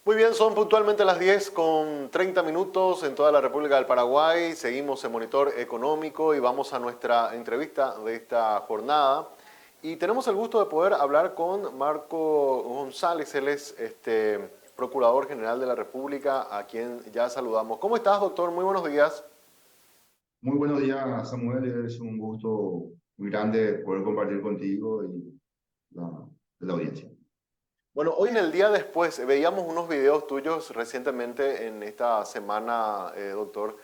Muy bien, son puntualmente las 10:30 en toda la República del Paraguay. Seguimos en Monitor Económico y vamos a nuestra entrevista de esta jornada. Y tenemos el gusto de poder hablar con Marco González, él es Procurador General de la República, a quien ya saludamos. ¿Cómo estás, doctor? Muy buenos días. Muy buenos días, Samuel. Es un gusto muy grande poder compartir contigo y la audiencia. Bueno, hoy en el día después veíamos unos videos tuyos recientemente en esta semana, doctor,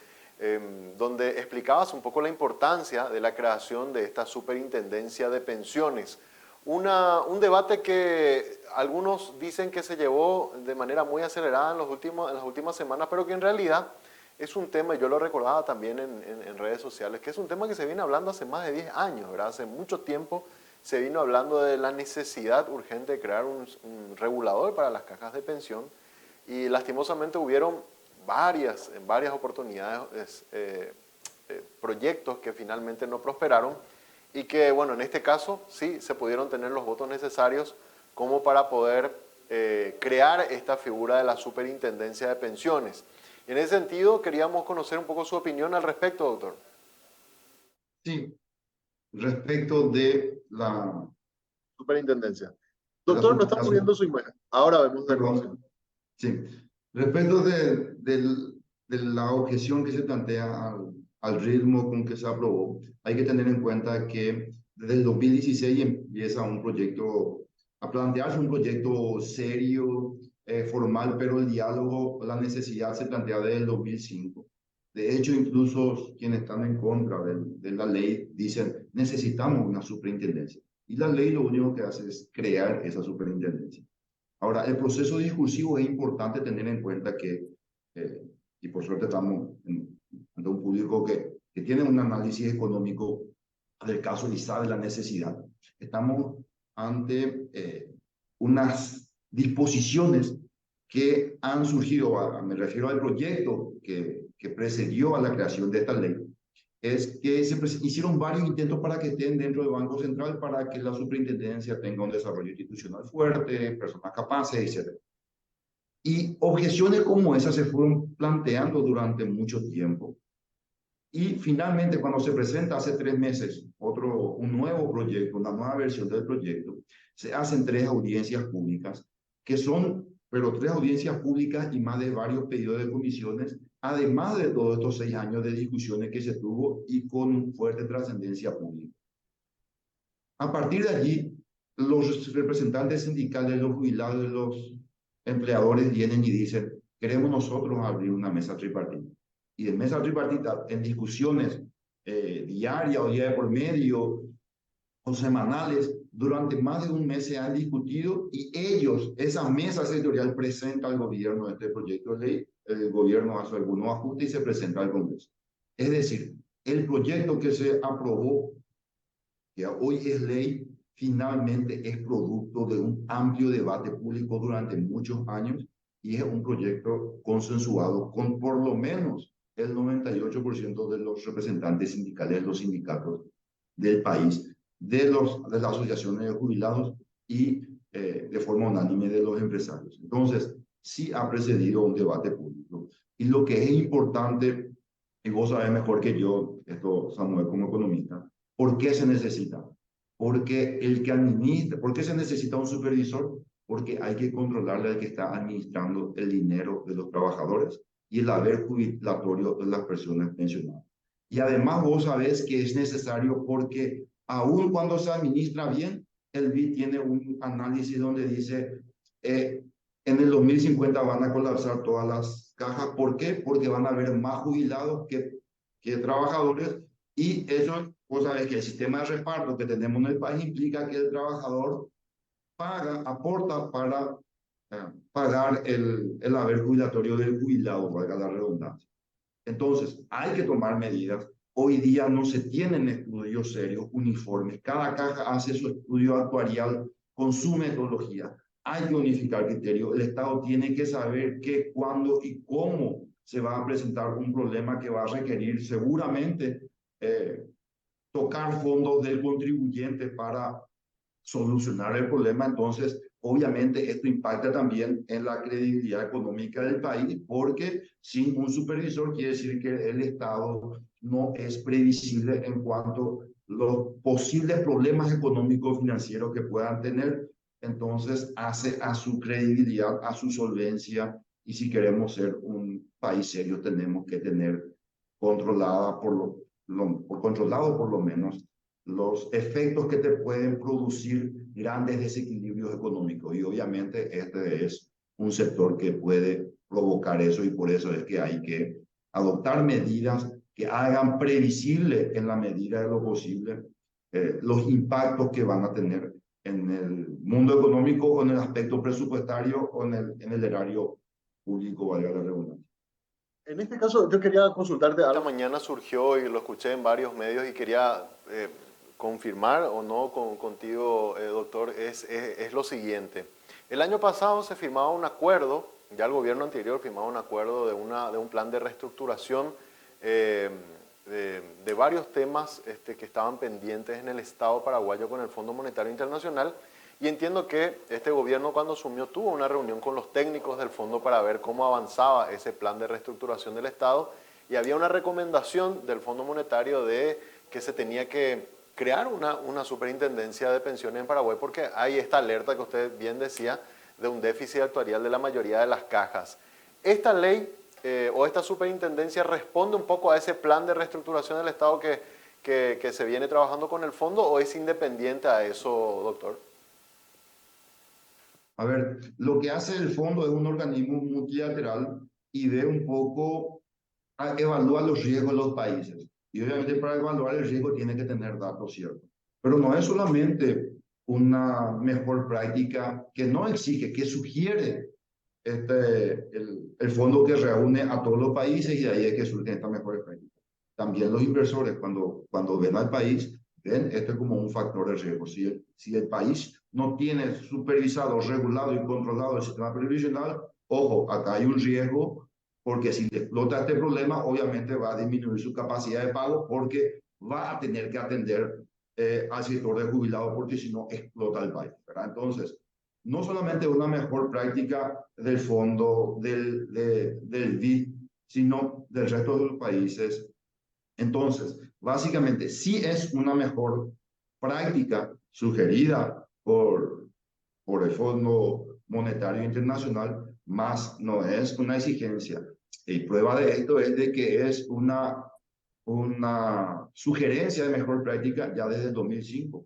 donde explicabas un poco la importancia de la creación de esta superintendencia de pensiones. Un debate que algunos dicen que se llevó de manera muy acelerada en las últimas semanas, pero que en realidad es un tema, y yo lo recordaba también en redes sociales, que es un tema que se viene hablando hace más de 10 años, ¿verdad? Hace mucho tiempo se vino hablando de la necesidad urgente de crear un regulador para las cajas de pensión y lastimosamente hubieron en varias oportunidades, proyectos que finalmente no prosperaron y que, bueno, en este caso sí se pudieron tener los votos necesarios como para poder crear esta figura de la superintendencia de pensiones. En ese sentido, queríamos conocer un poco su opinión al respecto, doctor. Sí, respecto Superintendencia. de la, Doctor, no está la muriendo su- su imagen. Ahora vemos de nuevo. Sí. perdón, sí, respecto de la objeción que se plantea al ritmo con que se aprobó, hay que tener en cuenta que desde el 2016 empieza a plantearse un proyecto serio, formal, pero el diálogo, la necesidad se plantea desde el 2005. De hecho, incluso quienes están en contra de la ley dicen, necesitamos una superintendencia. Y la ley lo único que hace es crear esa superintendencia. Ahora, el proceso discursivo es importante tener en cuenta eh, y por suerte estamos ante un público que tiene un análisis económico del caso y sabe la necesidad. Estamos ante unas disposiciones que han surgido, me refiero al proyecto que precedió a la creación de esta ley, es que se hicieron varios intentos para que estén dentro del Banco Central, para que la superintendencia tenga un desarrollo institucional fuerte, personas capaces, etc. Y objeciones como esas se fueron planteando durante mucho tiempo. Y finalmente, cuando se presenta hace 3 meses un nuevo proyecto, una nueva versión del proyecto, se hacen 3 audiencias públicas, pero 3 audiencias públicas y más de varios pedidos de comisiones, además de todos estos 6 años de discusiones que se tuvo y con fuerte trascendencia pública. A partir de allí, los representantes sindicales, los jubilados, los empleadores vienen y dicen, queremos nosotros abrir una mesa tripartita. Y de mesa tripartita, en discusiones diarias o día de por medio o semanales, durante más de un mes se han discutido y esa mesa sectorial presenta al gobierno este proyecto de ley, el gobierno hace algunos ajustes y se presenta al Congreso. Es decir, el proyecto que se aprobó, que hoy es ley, finalmente es producto de un amplio debate público durante muchos años y es un proyecto consensuado con por lo menos el 98% de los representantes sindicales de los sindicatos del país, de las asociaciones de jubilados y de forma unánime de los empresarios. Entonces, sí ha precedido un debate público. Y lo que es importante, y vos sabés mejor que yo, esto Samuel como economista, ¿por qué se necesita? Porque el que administra, ¿por qué se necesita un supervisor? Porque hay que controlarle al que está administrando el dinero de los trabajadores y el haber jubilatorio de las personas pensionadas. Y además vos sabés que es necesario porque aun cuando se administra bien, el BID tiene un análisis donde dice, en el 2050 van a colapsar todas las cajas. ¿Por qué? Porque van a haber más jubilados que trabajadores y eso, vos sabés que el sistema de reparto que tenemos en el país implica que el trabajador aporta para pagar el haber jubilatorio del jubilado, valga la redundancia. Entonces, hay que tomar medidas. Hoy día no se tienen estudios serios, uniformes. Cada caja hace su estudio actuarial con su metodología. Hay que unificar criterios. El Estado tiene que saber qué, cuándo y cómo se va a presentar un problema que va a requerir seguramente eh, tocar fondos del contribuyente para solucionar el problema. Entonces, obviamente esto impacta también en la credibilidad económica del país, porque sin un supervisor quiere decir que el Estado no es previsible en cuanto a los posibles problemas económicos financieros que puedan tener. Entonces hace a su credibilidad, a su solvencia, y si queremos ser un país serio tenemos que tener controlada controlado por lo menos los efectos que te pueden producir grandes desequilibrios económicos. Y obviamente este es un sector que puede provocar eso, y por eso es que hay que adoptar medidas que hagan previsible en la medida de lo posible los impactos que van a tener en el mundo económico o en el aspecto presupuestario o en el erario público, valga la redundancia. En este caso, yo quería consultarte algo. Esta mañana surgió y lo escuché en varios medios y quería confirmar o no contigo, doctor, es lo siguiente. El año pasado se firmaba un acuerdo, ya el gobierno anterior firmaba un acuerdo de un plan de reestructuración de varios temas que estaban pendientes en el Estado paraguayo con el Fondo Monetario Internacional. Y entiendo que este gobierno, cuando asumió, tuvo una reunión con los técnicos del fondo para ver cómo avanzaba ese plan de reestructuración del Estado, y había una recomendación del Fondo Monetario de que se tenía que crear una superintendencia de pensiones en Paraguay, porque hay esta alerta que usted bien decía de un déficit actuarial de la mayoría de las cajas. ¿Esta ley o esta superintendencia responde un poco a ese plan de reestructuración del Estado que se viene trabajando con el fondo, o es independiente a eso, doctor? A ver, lo que hace el fondo es un organismo multilateral y ve un poco, evalúa los riesgos de los países. Y obviamente para evaluar el riesgo tiene que tener datos ciertos. Pero no es solamente una mejor práctica que no exige, que sugiere el fondo, que reúne a todos los países, y de ahí es que surgen estas mejores prácticas. También los inversores, cuando ven al país, ven esto como un factor de riesgo. Si el país no tiene supervisado, regulado y controlado el sistema previsional, ojo, acá hay un riesgo, porque si explota este problema, obviamente va a disminuir su capacidad de pago, porque va a tener que atender al sector de jubilados, porque si no explota el país, ¿verdad? Entonces, no solamente una mejor práctica del fondo, del BID, sino del resto de los países. Entonces, básicamente, sí es una mejor práctica sugerida por el Fondo Monetario Internacional, más no es una exigencia. Y prueba de esto es de que es una sugerencia de mejor práctica ya desde el 2005,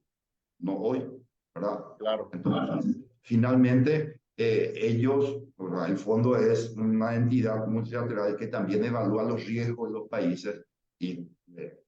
no hoy, ¿verdad? Claro. Entonces, finalmente, ellos, ¿verdad? El fondo es una entidad multilateral que también evalúa los riesgos de los países, y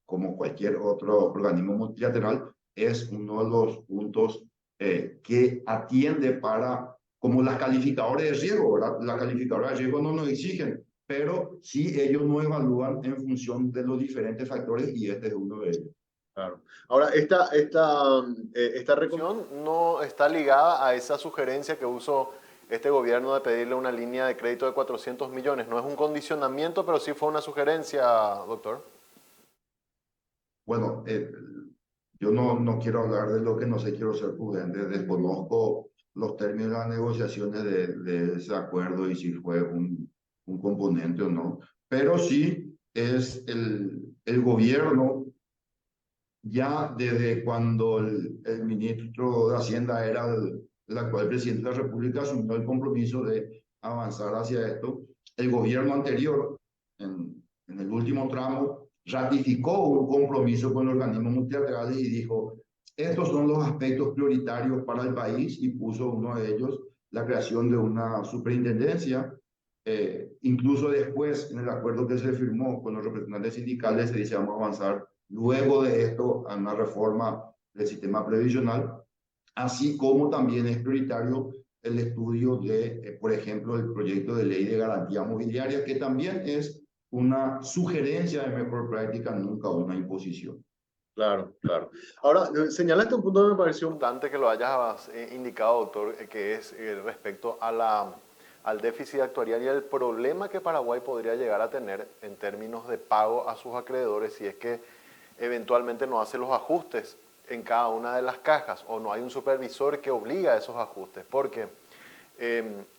como cualquier otro organismo multilateral, es uno de los puntos que atiende para, como las calificadoras de riesgo, ¿verdad? Las calificadoras de riesgo no nos exigen, pero sí ellos no evalúan en función de los diferentes factores, y este es uno de ellos. Claro. Ahora, esta recomendación no está ligada a esa sugerencia que usó este gobierno de pedirle una línea de crédito de 400 millones. No es un condicionamiento, pero sí fue una sugerencia, doctor. Bueno, yo no quiero hablar de lo que no sé, quiero ser prudente. Desconozco los términos de las negociaciones de ese acuerdo y si fue un componente o no. Pero sí es el gobierno, ya desde cuando el ministro de Hacienda era el actual presidente de la República, asumió el compromiso de avanzar hacia esto. El gobierno anterior, en el último tramo, ratificó un compromiso con los organismos multilaterales y dijo: estos son los aspectos prioritarios para el país, y puso uno de ellos la creación de una superintendencia. Incluso después, en el acuerdo que se firmó con los representantes sindicales, se dice: vamos a avanzar luego de esto a una reforma del sistema previsional, así como también es prioritario el estudio de, por ejemplo, el proyecto de ley de garantía mobiliaria, que también es una sugerencia de mejor práctica, nunca una imposición. Claro, claro. Ahora, señalaste un punto que me pareció importante que lo hayas indicado, doctor, que es respecto a al déficit actuarial y al problema que Paraguay podría llegar a tener en términos de pago a sus acreedores si es que eventualmente no hace los ajustes en cada una de las cajas o no hay un supervisor que obliga a esos ajustes, porque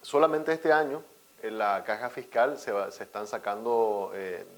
solamente este año en la caja fiscal se están sacando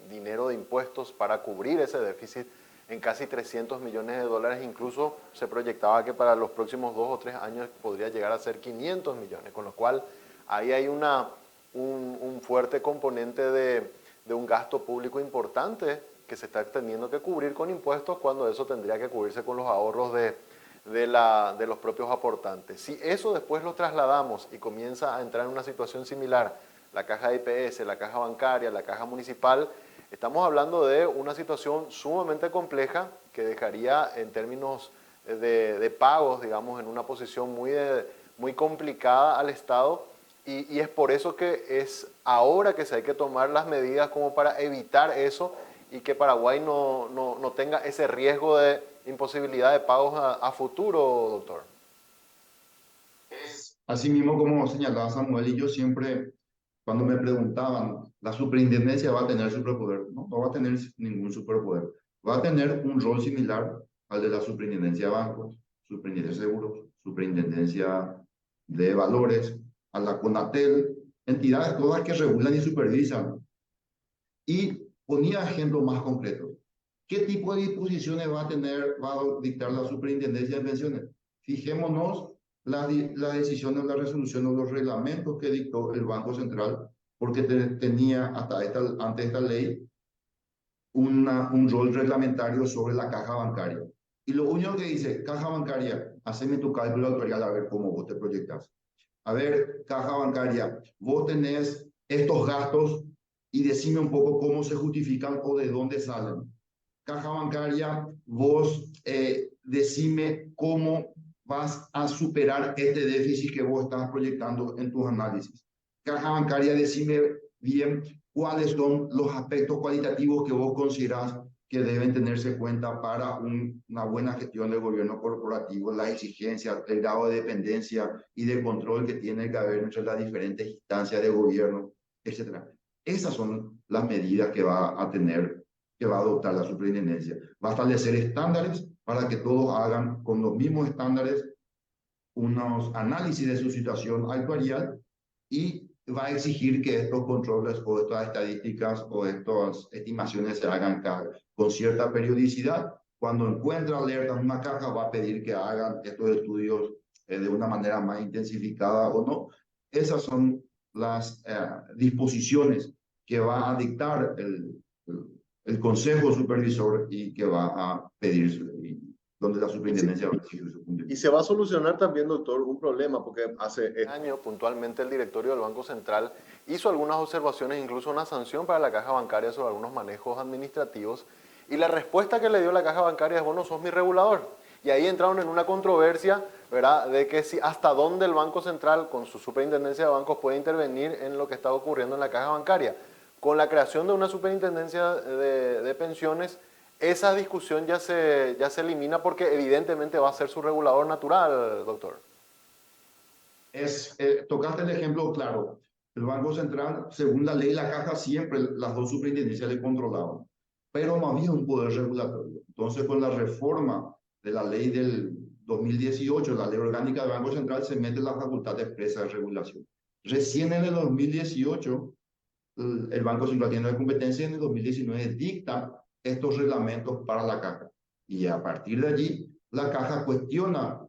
dinero de impuestos para cubrir ese déficit en casi 300 millones de dólares, incluso se proyectaba que para los próximos 2 o 3 años podría llegar a ser 500 millones, con lo cual ahí hay un fuerte componente de un gasto público importante que se está teniendo que cubrir con impuestos cuando eso tendría que cubrirse con los ahorros de los propios aportantes. Si eso después lo trasladamos y comienza a entrar en una situación similar, la caja de IPS, la caja bancaria, la caja municipal, estamos hablando de una situación sumamente compleja que dejaría en términos de pagos, digamos, en una posición muy complicada al Estado y es por eso que es ahora que se hay que tomar las medidas como para evitar eso y que Paraguay no tenga ese riesgo de imposibilidad de pagos a futuro, doctor. Así mismo como señalaba Samuel, y yo siempre, cuando me preguntaban, ¿la superintendencia va a tener superpoder? No, no va a tener ningún superpoder. Va a tener un rol similar al de la superintendencia de bancos, superintendencia de seguros, superintendencia de valores, a la CONATEL, entidades todas que regulan y supervisan. Y ponía ejemplos más concretos. ¿Qué tipo de disposiciones va a dictar la superintendencia de pensiones? Fijémonos las decisiones, las resoluciones, los reglamentos que dictó el Banco Central, porque tenía ante esta ley un rol reglamentario sobre la caja bancaria. Y lo único que dice, caja bancaria, haceme tu cálculo actuarial a ver cómo vos te proyectas. A ver, caja bancaria, vos tenés estos gastos y decime un poco cómo se justifican o de dónde salen. Caja bancaria, vos decime cómo vas a superar este déficit que vos estás proyectando en tus análisis. Caja bancaria, decime bien cuáles son los aspectos cualitativos que vos considerás que deben tenerse en cuenta para una buena gestión del gobierno corporativo, las exigencias, el grado de dependencia y de control que tiene que haber entre las diferentes instancias de gobierno, etc. Esas son las medidas que va a tener, que va a adoptar la superintendencia. Va a establecer estándares para que todos hagan con los mismos estándares unos análisis de su situación actuarial y va a exigir que estos controles o estas estadísticas o estas estimaciones se hagan con cierta periodicidad. Cuando encuentra alertas en una caja, va a pedir que hagan estos estudios de una manera más intensificada o no. Esas son las disposiciones que va a dictar el Consejo Supervisor y que va a pedir, donde la superintendencia va a exigir su cumplimiento. Y se va a solucionar también, doctor, un problema, porque hace un año puntualmente el directorio del Banco Central hizo algunas observaciones, incluso una sanción para la caja bancaria sobre algunos manejos administrativos, y la respuesta que le dio la caja bancaria es, bueno, sos mi regulador. Y ahí entraron en una controversia, ¿verdad?, de que si hasta dónde el Banco Central, con su superintendencia de bancos, puede intervenir en lo que está ocurriendo en la caja bancaria. Con la creación de una superintendencia de pensiones, esa discusión ya se elimina porque evidentemente va a ser su regulador natural, doctor. Tocaste el ejemplo claro. El Banco Central, según la ley, la caja siempre las dos superintendencias le controlaban, pero no había un poder regulatorio. Entonces, con la reforma de la ley del 2018, la ley orgánica del Banco Central, se mete la facultad expresa de regulación. Recién en el 2018, el Banco Central tiene la competencia y en el 2019 dicta estos reglamentos para la caja. Y a partir de allí, la caja cuestiona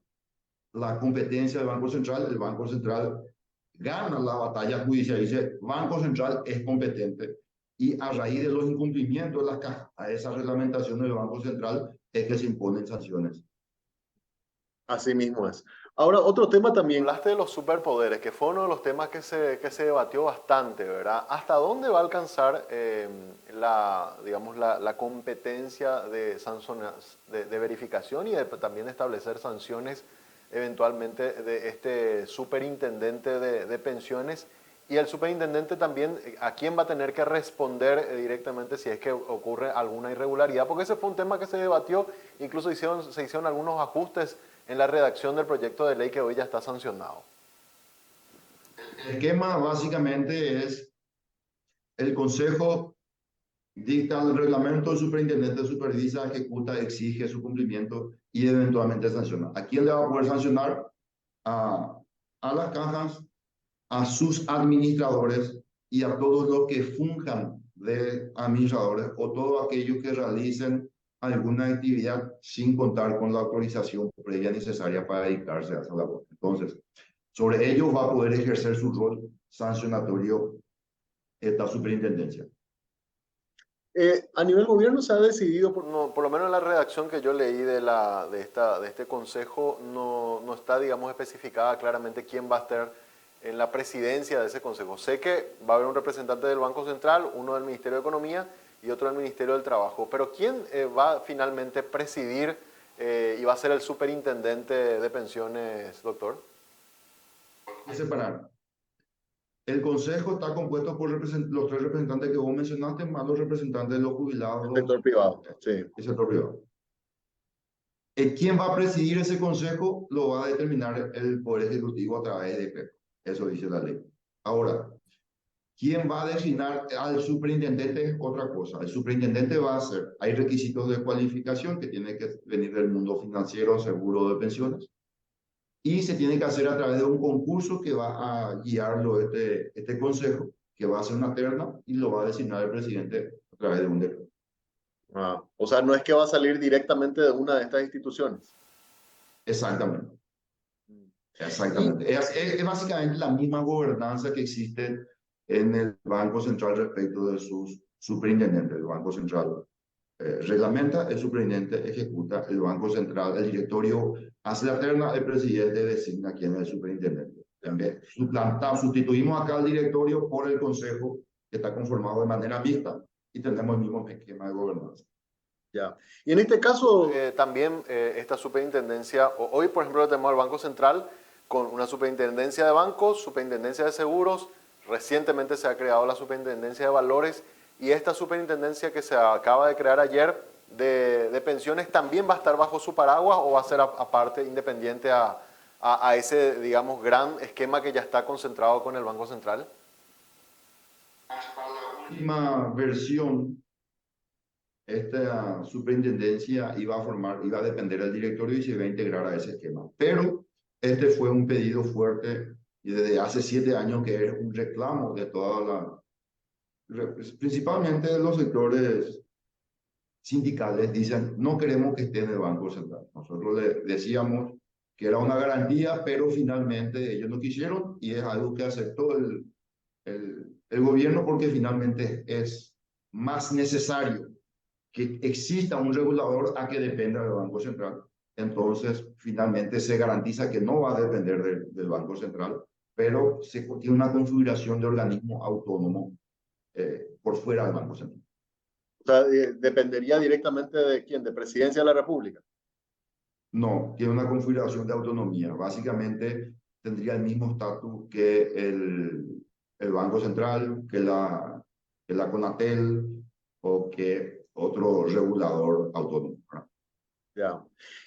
la competencia del Banco Central, el Banco Central gana la batalla judicial y dice, Banco Central es competente. Y a raíz de los incumplimientos de las cajas, a esa reglamentación del Banco Central, es que se imponen sanciones. Así mismo es. Ahora, otro tema también. Hablaste de los superpoderes, que fue uno de los temas que se debatió bastante, ¿verdad? ¿Hasta dónde va a alcanzar la competencia de verificación y también establecer sanciones eventualmente de este superintendente de pensiones? Y el superintendente también, ¿a quién va a tener que responder directamente si es que ocurre alguna irregularidad? Porque ese fue un tema que se debatió, incluso se hicieron algunos ajustes en la redacción del proyecto de ley que hoy ya está sancionado. El esquema básicamente es el Consejo dicta el reglamento, el superintendente supervisa, ejecuta, exige su cumplimiento y eventualmente sancionar. ¿A quién le va a poder sancionar? A, a las cajas, a sus administradores y a todos los que funjan de administradores o todos aquellos que realicen alguna actividad sin contar con la autorización previa necesaria para dedicarse a esa labor. Entonces, sobre ellos va a poder ejercer su rol sancionatorio esta superintendencia. A nivel gobierno se ha decidido, no, por lo menos en la redacción que yo leí de este consejo, no está, digamos, especificada claramente quién va a estar en la presidencia de ese consejo. Sé que va a haber un representante del Banco Central, uno del Ministerio de Economía y otro del Ministerio del Trabajo. Pero ¿quién va finalmente a presidir y va a ser el superintendente de pensiones, doctor? Hay que separar. El consejo está compuesto por los tres representantes que vos mencionaste, más los representantes de los jubilados El sector privado, sí. y sector privado. ¿Quién va a presidir ese consejo? Lo va a determinar el Poder Ejecutivo a través de PEP. Eso dice la ley. Ahora, ¿quién va a designar al superintendente? Es otra cosa. El superintendente va a hacer, hay requisitos de cualificación que tiene que venir del mundo financiero, seguro de pensiones, y se tiene que hacer a través de un concurso que va a guiarlo este consejo, que va a ser una terna y lo va a designar el presidente a través de un decreto. O sea, no es que va a salir directamente de una de estas instituciones. Exactamente. Exactamente. Es básicamente la misma gobernanza que existe en el Banco Central respecto de sus superintendentes. El Banco Central reglamenta, el superintendente ejecuta, el Banco Central, el directorio hace la terna, el presidente designa quién es el superintendente. Sustituimos acá al directorio por el consejo que está conformado de manera mixta y tenemos el mismo esquema de gobernanza. Ya. Y en este caso, también esta superintendencia, hoy por ejemplo tenemos al Banco Central con una superintendencia de bancos, superintendencia de seguros, recientemente se ha creado la superintendencia de valores y esta superintendencia que se acaba de crear ayer de pensiones también va a estar bajo su paraguas o va a ser aparte, independiente a ese, digamos, gran esquema que ya está concentrado con el Banco Central. Hasta la última versión, esta superintendencia iba a depender del directorio y se iba a integrar a ese esquema. Pero este fue un pedido fuerte y desde hace 7 años que es un reclamo de principalmente de los sectores sindicales, dicen, no queremos que esté en el Banco Central. Nosotros le decíamos que era una garantía, pero finalmente ellos no quisieron y es algo que aceptó el gobierno porque finalmente es más necesario que exista un regulador a que dependa del Banco Central. Entonces, finalmente se garantiza que no va a depender del Banco Central, pero se tiene una configuración de organismo autónomo por fuera del Banco Central. O sea, dependería directamente de quién, de Presidencia de la República. No, tiene una configuración de autonomía. Básicamente tendría el mismo estatus que el Banco Central, que la CONATEL o que otro regulador autónomo. Ya.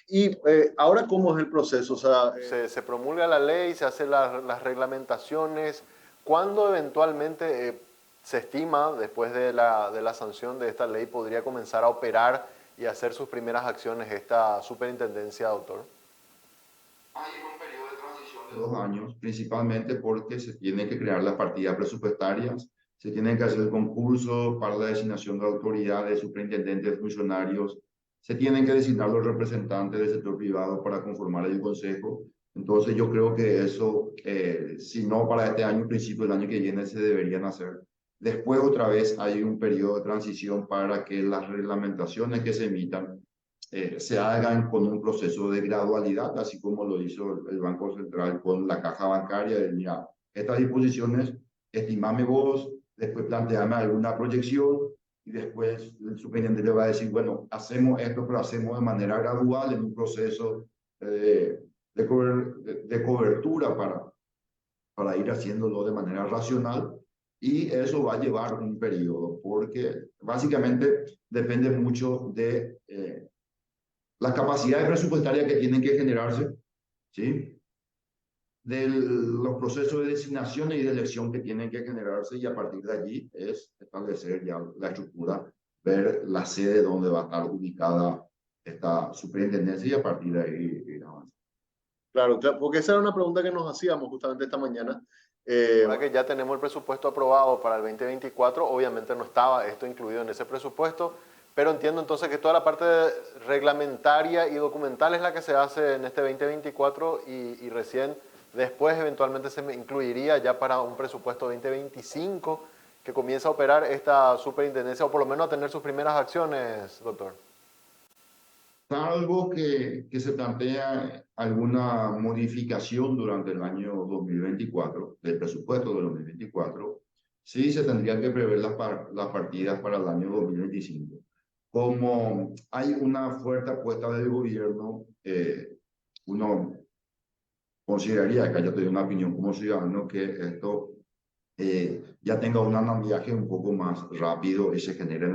Y ahora, ¿cómo es el proceso? O sea, se promulga la ley, se hacen las reglamentaciones. ¿Cuándo eventualmente se estima, después de la sanción de esta ley, podría comenzar a operar y hacer sus primeras acciones esta superintendencia, doctor? Hay un periodo de transición de 2 años, principalmente porque se tienen que crear las partidas presupuestarias, se tienen que hacer concursos para la designación de autoridades, superintendentes, funcionarios, se tienen que designar los representantes del sector privado para conformar el consejo. Entonces yo creo que eso, si no para este año, principio del año que viene, se deberían hacer. Después otra vez hay un periodo de transición para que las reglamentaciones que se emitan se hagan con un proceso de gradualidad, así como lo hizo el Banco Central con la caja bancaria, de mira, estas disposiciones, estimame vos, después planteame alguna proyección y después el superintendente le va a decir, bueno, hacemos esto, pero hacemos de manera gradual en un proceso de cobertura para ir haciéndolo de manera racional y eso va a llevar un periodo porque básicamente depende mucho de las capacidades presupuestarias que tienen que generarse, ¿sí? De los procesos de designación y de elección que tienen que generarse y a partir de allí es establecer ya la estructura, ver la sede donde va a estar ubicada esta superintendencia y a partir de ahí ir avanzando. Claro, claro, porque esa era una pregunta que nos hacíamos justamente esta mañana. Ahora que ya tenemos el presupuesto aprobado para el 2024, obviamente no estaba esto incluido en ese presupuesto, pero entiendo entonces que toda la parte reglamentaria y documental es la que se hace en este 2024 y recién después eventualmente se me incluiría ya para un presupuesto 2025 que comienza a operar esta superintendencia o por lo menos a tener sus primeras acciones, doctor. Salvo que se plantea alguna modificación durante el año 2024, del presupuesto de 2024, sí se tendrían que prever las partidas para el año 2025. Como hay una fuerte apuesta del gobierno, uno consideraría, que ya tengo una opinión como ciudadano, que esto ya tenga un andamiaje un poco más rápido y se genere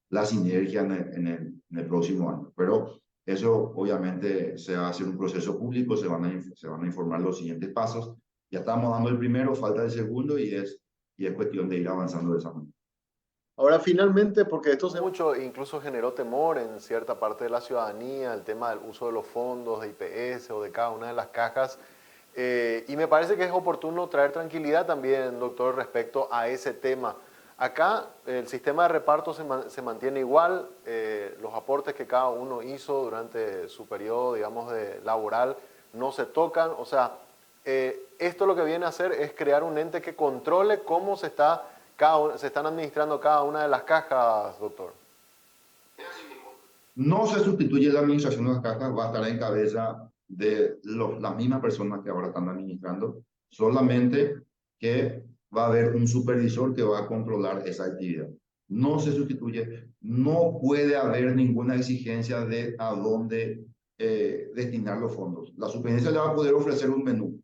la sinergia en el próximo año. Pero eso obviamente se va a hacer un proceso público, se van a informar los siguientes pasos. Ya estamos dando el primero, falta el segundo y es cuestión de ir avanzando de esa manera. Ahora, finalmente, porque esto se mucho, incluso generó temor en cierta parte de la ciudadanía, el tema del uso de los fondos de IPS o de cada una de las cajas. Y me parece que es oportuno traer tranquilidad también, doctor, respecto a ese tema. Acá el sistema de reparto se mantiene igual, los aportes que cada uno hizo durante su periodo, digamos, laboral no se tocan. O sea, esto lo que viene a hacer es crear un ente que controle cómo se están administrando cada una de las cajas, doctor. No se sustituye la administración de las cajas, va a estar en cabeza de las mismas personas que ahora están administrando, solamente que va a haber un supervisor que va a controlar esa actividad. No se sustituye, no puede haber ninguna exigencia de a dónde destinar los fondos. La superintendencia le va a poder ofrecer un menú,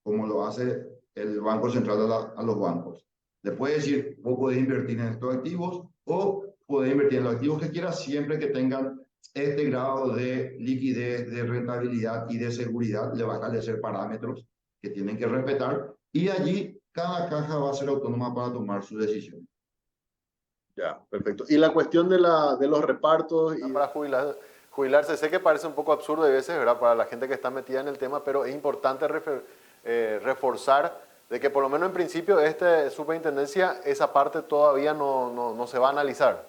como lo hace el Banco Central a los bancos. Le puede decir, vos podés invertir en estos activos o podés invertir en los activos que quieras siempre que tengan este grado de liquidez, de rentabilidad y de seguridad. Le va a establecer parámetros que tienen que respetar y allí cada caja va a ser autónoma para tomar su decisión. Ya, perfecto. Y la cuestión de los repartos y para jubilarse, sé que parece un poco absurdo a veces, ¿verdad? Para la gente que está metida en el tema, pero es importante reforzar de que por lo menos en principio esta superintendencia, esa parte todavía no se va a analizar.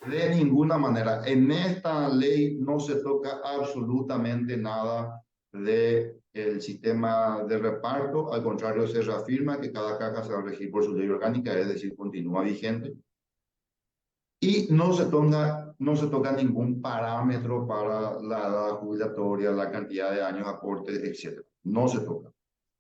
De ninguna manera. En esta ley no se toca absolutamente nada del sistema de reparto. Al contrario, se reafirma que cada caja se va a regir por su ley orgánica, es decir, continúa vigente. Y no se toca ningún parámetro para la edad jubilatoria, la cantidad de años, aportes, etc. No se toca.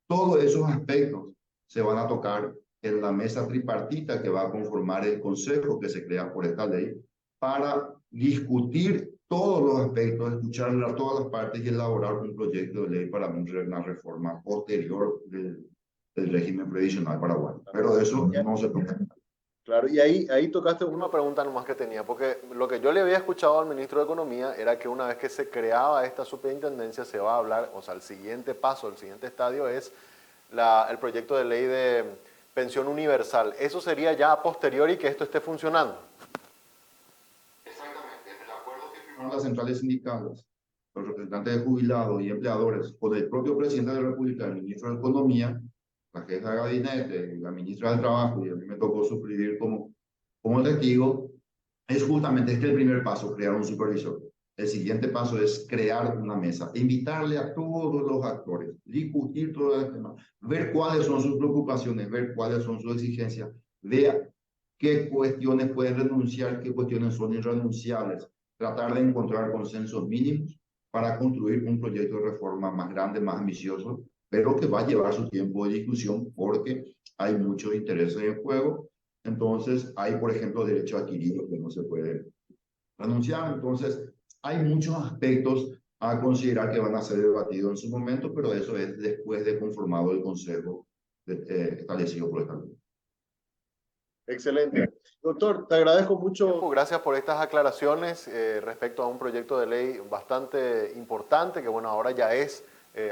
Todos esos aspectos se van a tocar en la mesa tripartita que va a conformar el consejo que se crea por esta ley para discutir todos los aspectos, escuchar a todas las partes y elaborar un proyecto de ley para una reforma posterior del régimen previsional paraguayo. Pero de eso no se toca. Claro, y ahí tocaste una pregunta nomás que tenía, porque lo que yo le había escuchado al ministro de Economía era que una vez que se creaba esta superintendencia se va a hablar, o sea, el siguiente paso, el siguiente estadio es el proyecto de ley de pensión universal. Eso sería ya a posteriori que esto esté funcionando. Exactamente, en el acuerdo que firmaron las centrales sindicales, los representantes de jubilados y empleadores, con el propio presidente de la República, el ministro de Economía, la jefa de gabinete, la ministra del Trabajo, y a mí me tocó suscribir como testigo, es justamente este el primer paso, crear un supervisor. El siguiente paso es crear una mesa, invitarle a todos los actores, discutir todo el tema, ver cuáles son sus preocupaciones, ver cuáles son sus exigencias, ver qué cuestiones pueden renunciar, qué cuestiones son irrenunciables, tratar de encontrar consensos mínimos para construir un proyecto de reforma más grande, más ambicioso, pero que va a llevar su tiempo de discusión porque hay muchos intereses en juego. Entonces, hay, por ejemplo, derecho adquirido que no se puede renunciar. Entonces, hay muchos aspectos a considerar que van a ser debatidos en su momento, pero eso es después de conformado el consejo establecido por esta ley. Excelente. Doctor, te agradezco mucho. Gracias por estas aclaraciones respecto a un proyecto de ley bastante importante que, bueno, ahora ya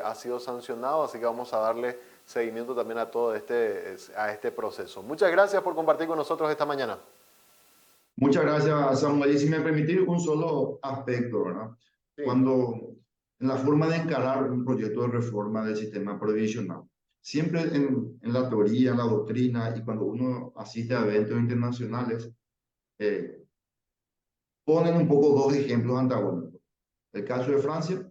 ha sido sancionado, así que vamos a darle seguimiento también a todo a este proceso. Muchas gracias por compartir con nosotros esta mañana. Muchas gracias, Samuel. Y si me permitís un solo aspecto, ¿verdad? Sí. Cuando en la forma de encarar un proyecto de reforma del sistema previsional, siempre en la teoría, en la doctrina y cuando uno asiste a eventos internacionales, eh, ponen un poco dos ejemplos antagónicos. El caso de Francia,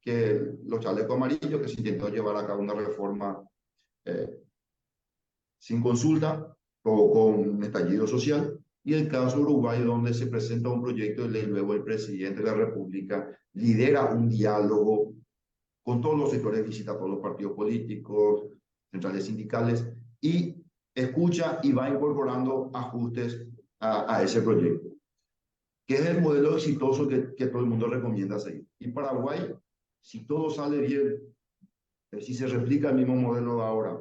que los chalecos amarillos, que se intentó llevar a cabo una reforma eh, sin consulta, provocó un estallido social. Y el caso Uruguay, donde se presenta un proyecto de ley, luego el presidente de la República lidera un diálogo con todos los sectores, visita a todos los partidos políticos, centrales sindicales, y escucha y va incorporando ajustes a ese proyecto, que es el modelo exitoso que todo el mundo recomienda seguir. Y Paraguay, si todo sale bien, si se replica el mismo modelo ahora,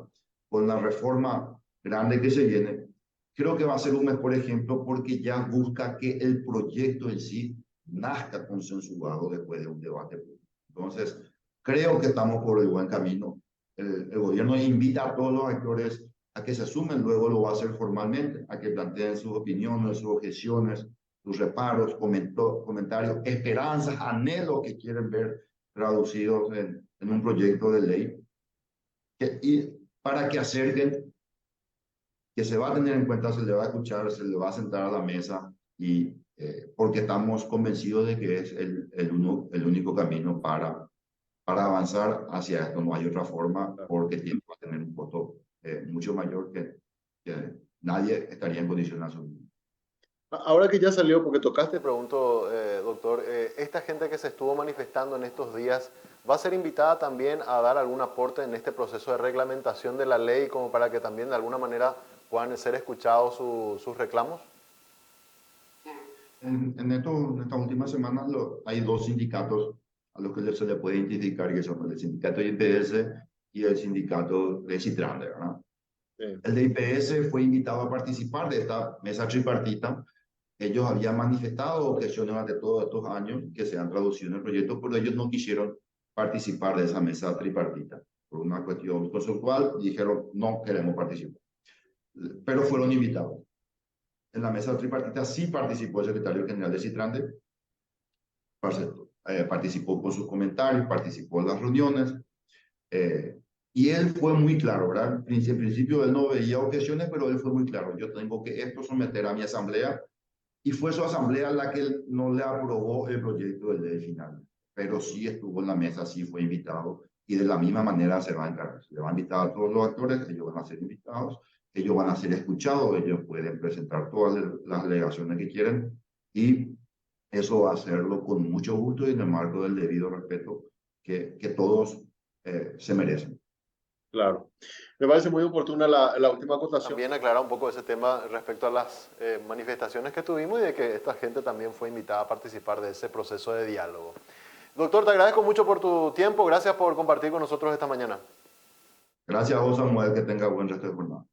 con la reforma grande que se viene, creo que va a ser un mejor ejemplo porque ya busca que el proyecto en sí nazca consensuado después de un debate público. Entonces, creo que estamos por el buen camino. El gobierno invita a todos los actores a que se sumen, luego lo va a hacer formalmente, a que planteen sus opiniones, sus objeciones, sus reparos, comentarios, esperanzas, anhelos que quieren ver traducidos en un proyecto de ley, y para que acerquen, que se va a tener en cuenta, se le va a escuchar, se le va a sentar a la mesa, y porque estamos convencidos de que es el único camino para avanzar hacia esto. No hay otra forma, porque tiene que tener un costo mucho mayor que nadie estaría en condiciones de asumir. Ahora que ya salió, porque tocaste, pregunto, doctor, esta gente que se estuvo manifestando en estos días, ¿va a ser invitada también a dar algún aporte en este proceso de reglamentación de la ley, como para que también de alguna manera puedan ser escuchados sus reclamos? En estas últimas semanas hay dos sindicatos a los que se le puede identificar, que son el sindicato de IPS y el sindicato de Citrande, ¿verdad? Sí. El de IPS fue invitado a participar de esta mesa tripartita. Ellos habían manifestado objeciones durante todos estos años que se han traducido en el proyecto, pero ellos no quisieron participar de esa mesa tripartita. Por una cuestión conceptual, dijeron no queremos participar, pero fueron invitados. En la mesa tripartita sí participó el secretario general de Citrande, participó con sus comentarios, participó en las reuniones, y él fue muy claro, ¿verdad? En principio él no veía objeciones, pero él fue muy claro: yo tengo que esto someter a mi asamblea, y fue su asamblea la que no le aprobó el proyecto de ley final, pero sí estuvo en la mesa, sí fue invitado, y de la misma manera se va a encargar. Se le va a invitar a todos los actores, ellos van a ser invitados, ellos van a ser escuchados, ellos pueden presentar todas las alegaciones que quieren, y eso va a hacerlo con mucho gusto y en el marco del debido respeto que todos se merecen. Claro. Me parece muy oportuna la última acotación. También aclarar un poco ese tema respecto a las manifestaciones que tuvimos y de que esta gente también fue invitada a participar de ese proceso de diálogo. Doctor, te agradezco mucho por tu tiempo. Gracias por compartir con nosotros esta mañana. Gracias a vos, Samuel, que tenga buen resto de jornada.